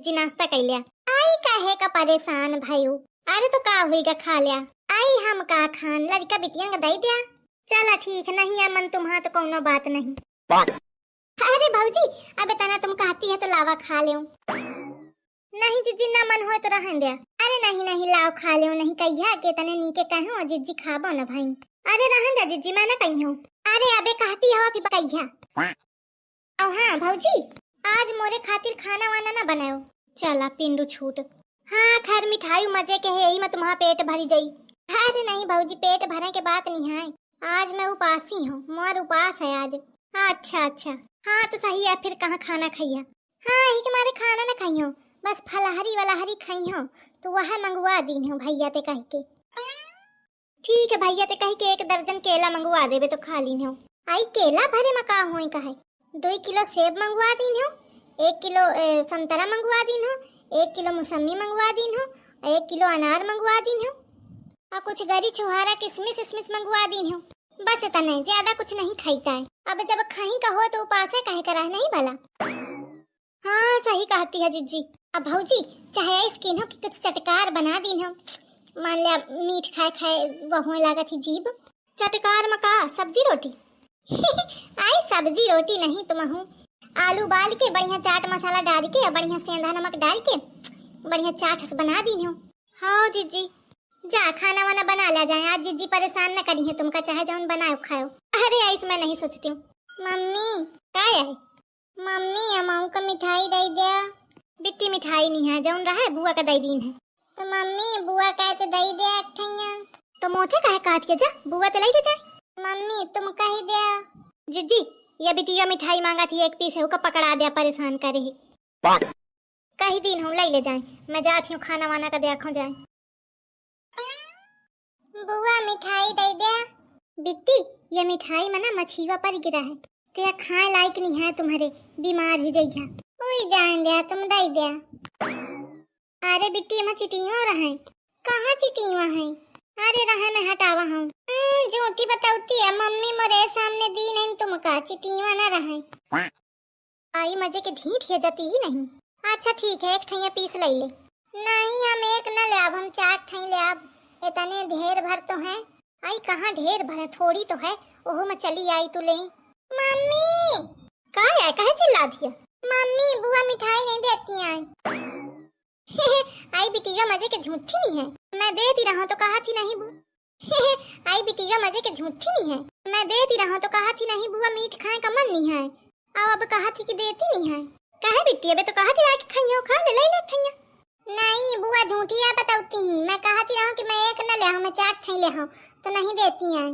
जिज्जी नाश्ता कर लिया। आई काहे का परेशान भाईऊ। अरे तो का हुईगा खा लिया। आई हम का खान लड़का बिटिया का दई दिया। चला ठीक नहीं है मन तुम्हारा तो कोनो बात नहीं। अरे भाऊजी अब तना तुम कहती है तो लावा खा ले। नहीं जिज्जी ना मन हो तो रहन दे। अरे नहीं नहीं लाओ खा ले नहीं कहिया के तने नीके कहो जिज्जी खाबो ना भाई। अरे रहन दे जिज्जी मैं ना कहियो। अरे अबे कहती हो कि कहिया। ओ हां भाऊजी आज मोरे खातिर खाना वाना ना बनाओ। चला पिंडू छूट। हाँ खैर मिठाई मजे के है यही मत तुम्हारा पेट भरी जाई। अरे नहीं भाऊजी पेट भरने के बात नहीं है। आज मैं उपासी हूँ मोर उपास है आज। अच्छा अच्छा हाँ तो सही है फिर कहाँ खाना खाइया। हाँ यही के मारे खाना ना खाइयो बस फलहरी वलहरी खाइयो तो वह मंगवा दी हो भैया ते कह के। ठीक है भैया ते कह के 1 दर्जन केला मंगवा देवे तो खा ली हो। आई केला भरे में का होई कहे 2 किलो सेब मंगवा दी हो 1 किलो संतरा मंगवा दी हो 1 किलो मौसमी मंगवा दी हो 1 किलो अनार मंगवा दी हो और कुछ गरी छुहारा किशमिश इसमिश मंगवा दी हो। बस इतना ज्यादा कुछ नहीं खाईता है। अब जब खाई का हो तो उपास है कहे करा नहीं भला। हाँ सही कहती है जिज्जी। अब भाऊजी चाहे स्किन हो कि कुछ चटकार बना दी हो। मान लिया मीठ खाए खाए वह लागत ही जीभ चटकार मका सब्जी रोटी। आई सब्जी रोटी नहीं तुम हूँ आलू बाल के बढ़िया चाट मसाला डाल के बढ़िया सेंधा नमक डाल के बढ़िया चाट बना दी हो। हाँ जिज्जी जा खाना वाना बना ला जाए आज जिज्जी परेशान न करी है तुमका चाहे जौन बनाओ खाओ। अरे ऐसा मैं नहीं सोचती हूँ। मम्मी क्या है मम्मी अमाऊ का मिठाई दे दिया। बिट्टी मिठाई नहीं है जौन रहा है बुआ का दे दीन है। तो मम्मी बुआ कहते दे दिया अठैया तो मोथे काहे काट के जा बुआ तो ले जाए। मम्मी तुम कही दिया जिज्जी ये बिटिया मिठाई मांगा थी 1 पीस है उसका पकड़ा दिया परेशान करे ही कही दिन हम ले जाए। मैं जाती हूँ खाना वाना का देखो जाए। बुआ मिठाई दे दे। बिट्टी ये मिठाई में ना मछीवा पर गिरा है क्या खाए लायक नहीं है तुम्हारे बीमार हो जाइए। ओए जान दे तुम दे दे। अरे बिट्टी में चिटिवा रहे कहाँ चिटिवा है। अरे रहे मैं हटावा हूँ झूठी बताऊती है मम्मी मोरे सामने दी नहीं तुमका चिटिवा ना रहे। आई मजे के ढीठ है जाती ही नहीं। अच्छा ठीक है 1 ठैया पीस ले ले। नहीं हम 1 न ले अब हम 4 ठै ले अब इतने ढेर भर तो है। आई कहाँ ढेर भर है थोड़ी तो है ओहो मैं चली आई तू ले। मम्मी का है कहे चिल्ला दिया। मम्मी बुआ मिठाई नहीं देती है। आई बिटिया मजे के झूठी नहीं है मैं देती रहा तो कहा थी नहीं बुआ। आई बिटिया मजे के झूठी नहीं है मैं देती रहा तो कहा थी नहीं बुआ मीठ खाए का मन नहीं है अब कहा थी कि देती नहीं है। कहे बिट्टी अबे तो कहा थी आके खाइयो खा ले ले ठैया। नहीं बुआ झूठी है बताती ही मैं कहती रहूं कि मैं 1 न ले मैं 4 ठै ले तो नहीं देती हैं।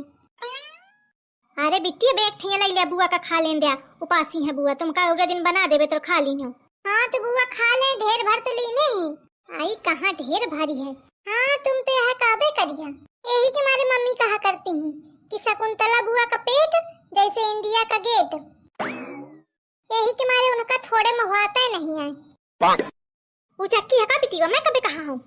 अरे बिट्टी अब 1 ठैया ले लिया बुआ का खा लें दिया उपासी है बुआ तुम का उगले दिन बना देवे तो खा ली हो। हाँ तो बुआ खा ले ढेर भर तो ली नहीं। आई कहाँ ढेर भारी है। हाँ तुम तो यह काबे करिया यही के मारे मम्मी कहा करती हैं कि शकुंतला बुआ का पेट जैसे इंडिया का गेट यही के मारे उनका थोड़े महुआता नहीं है। वो चक्की है का बिटिया मैं कभी कहा हूँ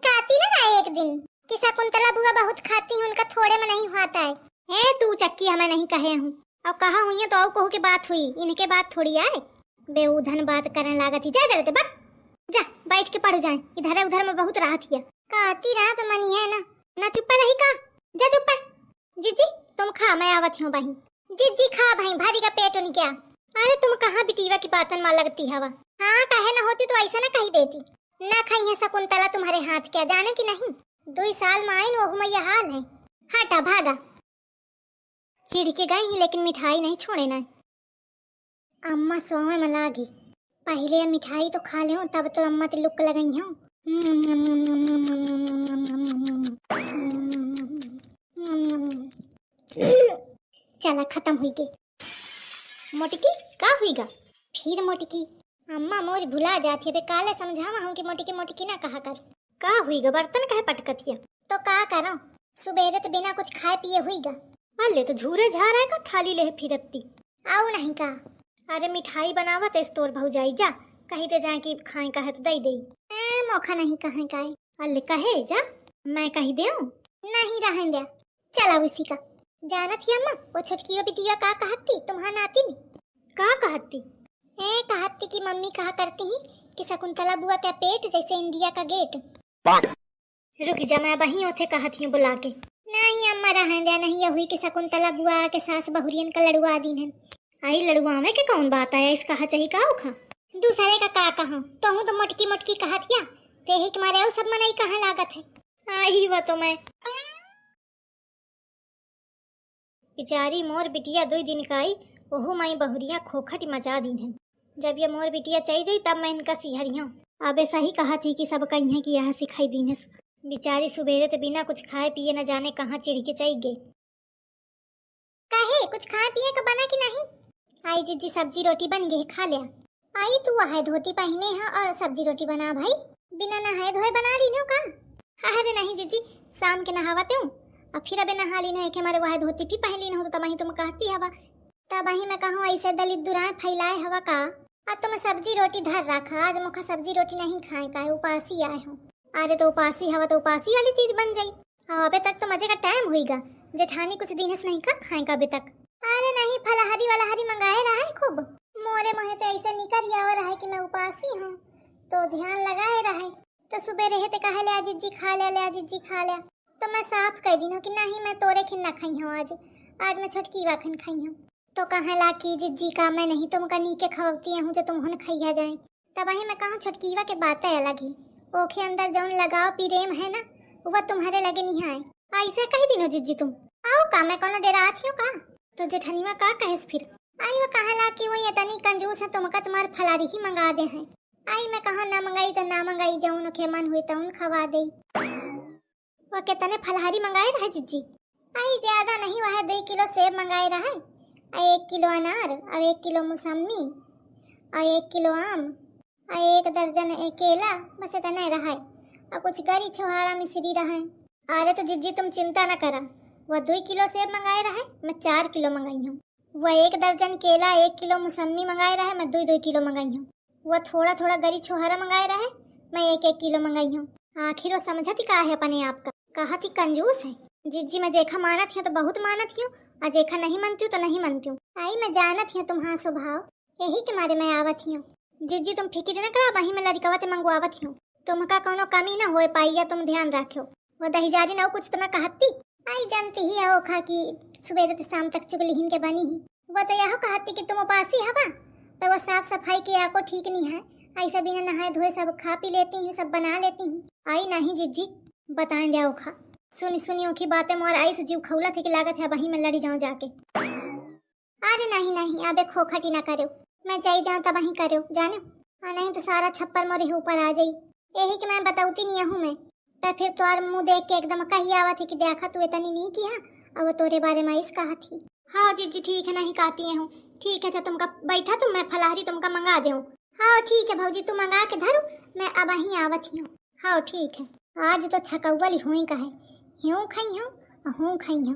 कहती ना एक दिन कि शकुंतला बुआ बहुत खाती है उनका थोड़े में नहीं होता है तू चक्की हमें नहीं कहे हूँ अब कहा हुई है तो कहू की बात हुई इनके बात थोड़ी आए बेउधन बात करने लागत ही जा जल्दी बक जा बैठ के पढ़ जाए इधर उधर में बहुत राहत है कहती रात मनी है ना चुप रही का जा चुप जीजी तुम खा मैं आवत हूँ बहन। जीजी खा भाई भारी का पेट उन क्या। अरे तुम कहाँ बिटिया की बातन में लगती हवा। हाँ कहे न होती तो ऐसा ना कही देती ना खाई है शकुंतला तुम्हारे हाथ क्या जाने की नहीं 2 साल में आई वो यह हाल है। हटा भागा चिढ़ के गई लेकिन मिठाई नहीं छोड़े ना। अम्मा सोए में लागी पहले मिठाई तो खा ले तब तो अम्मा तो लुक लगई हूँ। चला खत्म हुई के मोटकी का हुईगा फिर मोटकी अम्मा मोरी भुला जाती है काले समझावा हूँ कि मोटकी ना कहा कर का हुईगा बर्तन कहे पटकतिया तो का करो सुबेरे तो बिना कुछ खाए पिए हुईगा। अल्ले तो झूरे झा रहा का थाली ले फिरती आओ नहीं का। अरे मिठाई बनावा तो स्टोर भाऊ जाई जा कहीं ते जाए कि खाए कहे तो दई दे मौका नहीं कहे का अल्ले कहे जा मैं कही दे नहीं रहन दिया चला उसी का जाना थी अम्मा वो छोटकी बिटिया का कहती तुम्हारा नाती नहीं का कहती कहती कि मम्मी कहा करती ही कि शकुंतला बुआ का पेट जैसे इंडिया का गेट। रुक जा, मैं वहीं ओथे कहती हूँ बुला के। नहीं अम्मा रहने दे, नहीं हुई कि शकुंतला बुआ के सास बहुरियन का लड़ुआ दिन है। आई लड़ुआ में के कौन बात आया, इस कहा चाहिए का उखा दूसरे का का कहा तो हूँ तो मोटकी मोटकी कहतिया ते ही तुम्हारे सब मनाई कहाँ लागत है। आई वो तो मैं बेचारी मोर बिटिया 2 दिन का आई, ओहो माई बहुरिया खोखट मचा दी है। जब ये मोर बिटिया चई जाई तब मैं इनका सिहरिया अबे सही कहा थी कि सब कहीं है कि यह सिखाई दी है। बेचारी सुबेरे तो बिना कुछ खाए पिए न जाने कहाँ चिढ़ के चई गए। काहे कुछ खाए पिए का बना कि नहीं? आई जिज्जी सब्जी रोटी बन गई, खा लिया। आई तू वह धोती पहने है और सब्जी रोटी बना भाई, बिना नहाए धोए बना रही हो का? अरे नहीं जिज्जी, शाम के नहावते हूँ और फिर अबे नहा ली नहीं कि हमारे वह धोती भी पहन ली न हो तो तब तुम कहती हवा, तब ही मैं कहूँ ऐसे दलित दुराए फैलाए हवा का। अब तुम सब्जी रोटी धर रखा, आज मुखा सब्जी रोटी नहीं खाए का, उपासी आए हो। अरे तो उपासी हवा तो उपासी वाली चीज बन जाई। अबे तक तो मजे का टाइम होईगा, जेठानी कुछ दिन से नहीं का खाएगा अबे तक। अरे नहीं फलहारी वाला हरी मंगाए रहा है खूब, मोरे मोहे तो ऐसे निकल आ रहा है कि मैं उपासी हूँ तो ध्यान लगाए रहा है। तो सुबह रहे ते कहा ले जिज्जी खा ले जिज्जी खा ले, तो मैं साफ कह दी कि नहीं मैं तोरे खिन न खाई हूँ, आज मैं छोटकी वाखन खाई हूँ। तो कहाँ ला की जिज्जी का मैं नहीं तुमका नीके खवती हूँ जो तुम हुन खैया जाए। तब वही मैं कहूँ छोटकीवा के बातें अलग ही, ओखे अंदर जौन लगाओ प्रेम है ना वह तुम्हारे लगे नहीं आए। ऐसे कही दिनो जिज्जी तुम आओ का मैं कोनो डराती हूँ का? तो जेठनीमा का कहेस फिर? आई वो कहा ला कि वो इतनी कंजूस है तुमका तुम्हारे फलारी ही मंगा दे हैं। आई मैं कहा ना मंगाई तो ना मंगाई, जौन के मन हुई तो उन खवा दे। वो कितने फलहारी मंगाए रहे जिज्जी? आई ज्यादा नहीं, वह 2 किलो सेब मंगाए रहे, 1 किलो अनार और 1 किलो मौसमी और 1 किलो आम और 1 दर्जन केला, बस इतना रहा और कुछ गरी छोहारा मिश्री रहे। अरे तो जिज्जी तुम चिंता न करा, वह 2 किलो सेब मंगाए रहे, मैं 4 किलो मंगाई हूँ। वह 1 दर्जन केला 1 किलो मौसमी मंगाए रहे, मैं 2 किलो मंगाई हूँ। वह थोड़ा थोड़ा गरी छोहारा मंगाए रहे, मैं 1 किलो मंगाई हूँ। आखिर वो समझती का है अपने आप का, कहा थी कंजूस है। जिज्जी मैं जेखा मानत हूँ तो बहुत मानत हूँ और जेखा नहीं मनती हूँ तो नहीं मनती हूँ। आई मैं जानत हूँ तुम्हारा स्वभाव, यही के मारे मैं आवत हूँ। जिज्जी तुम फिक्र न करा, वही मैं लड़कवा ते मंगवावत हूँ, तुमका कोनो कमी न हो पाई या तुम ध्यान रखो। वो दहीजारी न कुछ तो मैं कहती, आई जानती ही हो खा कि सुबह से शाम तक चुगली के बनी ही। वो तो यह कहती कि तुम उपासी हवा, पर वो साफ सफाई के आपको ठीक नहीं है, ऐसा बिना नहाए धोए सब खा पी लेती हूँ, सब बना लेती हूँ। आई नहीं जिज्जी बताएं दिया ओखा, सुनी ओखी बातें मोर आई से जीव खौला थे कि लागत है वहीं मैं लड़ी जाऊँ जाके। अरे नहीं नहीं अबे खोखटी ना करो, मैं जाई जाऊँ तब वहीं करो जाने, और नहीं तो सारा छप्पर मोरे ऊपर आ जाई। यही कि मैं बताऊती नहीं हूँ मैं, पर फिर तुम्हार मुँह देख के एकदम कही आवा थी कि देखा तू इतनी नहीं किया और वो तोरे बारे में इस कहा थी। हाँ जिज्जी ठीक है, नहीं कहती हूँ ठीक है, तुमका बैठा तुम मैं फलहारी तुमका मंगा दे। हाँ ठीक है भौजी तू मंगा के धरो, मैं अब वहीं आवत हूँ। हाँ ठीक है, आज तो छकौवली हुई का है, यूँ खाई हूँ हूँ खाई हूँ।